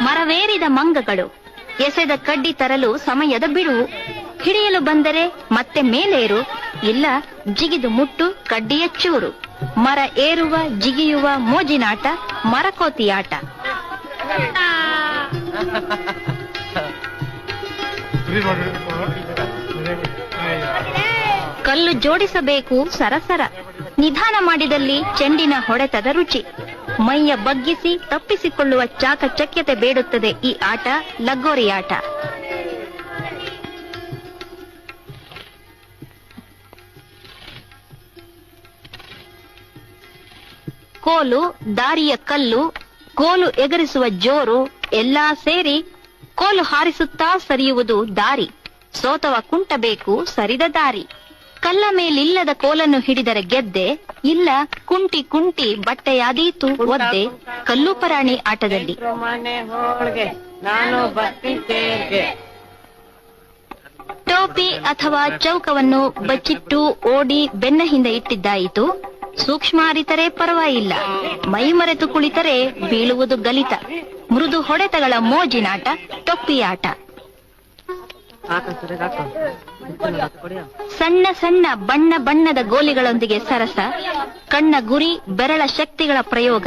ಮರವೇರಿದ ಮಂಗಗಳು ಎಸೆದ ಕಡ್ಡಿ ತರಲು ಸಮಯದ ಬಿಡುವು. ಹಿಡಿಯಲು ಬಂದರೆ ಮತ್ತೆ ಮೇಲೇರು, ಇಲ್ಲ ಜಿಗಿದು ಮುಟ್ಟು ಕಡ್ಡಿಯ ಚೂರು. ಮರ ಏರುವ ಜಿಗಿಯುವ ಮೋಜಿನಾಟ ಮರಕೋತಿಯಾಟ. ಕಲ್ಲು ಜೋಡಿಸಬೇಕು ಸರಸರ, ನಿಧಾನ ಮಾಡಿದಲ್ಲಿ ಚೆಂಡಿನ ಹೊಡೆತದ ರುಚಿ. ಮೈಯ ಬಗ್ಗಿಸಿ ತಪ್ಪಿಸಿಕೊಳ್ಳುವ ಚಾಕಚಕ್ಯತೆ ಬೇಡುತ್ತದೆ ಈ ಆಟ, ಲಗೋರಿ ಆಟ. ಕೋಲು, ದಾರಿಯ ಕಲ್ಲು, ಕೋಲು ಎಗರಿಸುವ ಜೋರು ಎಲ್ಲಾ ಸೇರಿ ಕೋಲು ಹಾರಿಸುತ್ತಾ ಸರಿಯುವುದು ದಾರಿ. ಸೋತವ ಕುಂಟಬೇಕು ಸರಿದ ದಾರಿ. ಕಲ್ಲ ಮೇಲಿಲ್ಲದ ಕೋಲನ್ನು ಹಿಡಿದರೆ ಗೆದ್ದೆ, ಇಲ್ಲ ಕುಂಟಿ ಕುಂಟಿ ಬಟ್ಟೆಯಾದೀತು ಒದ್ದೆ. ಕಲ್ಲು ಪರಾಣಿ ಆಟದಲ್ಲಿ ಟೋಪಿ ಅಥವಾ ಚೌಕವನ್ನು ಬಚ್ಚಿಟ್ಟು ಓಡಿ ಬೆನ್ನ ಹಿಂದೆ ಇಟ್ಟಿದ್ದಾಯಿತು. ಸೂಕ್ಷ್ಮ ಅರಿತರೆ ಪರವಾಗಿಲ್ಲ, ಮೈ ಮರೆತು ಕುಳಿತರೆ ಬೀಳುವುದು ಗಲಿತ. ಮೃದು ಹೊಡೆತಗಳ ಮೋಜಿನಾಟ ಟೊಪ್ಪಿಯಾಟ. ಸಣ್ಣ ಸಣ್ಣ ಬಣ್ಣ ಬಣ್ಣದ ಗೋಲಿಗಳೊಂದಿಗೆ ಸರಸ, ಕಣ್ಣ ಗುರಿ ಬೆರಳ ಶಕ್ತಿಗಳ ಪ್ರಯೋಗ.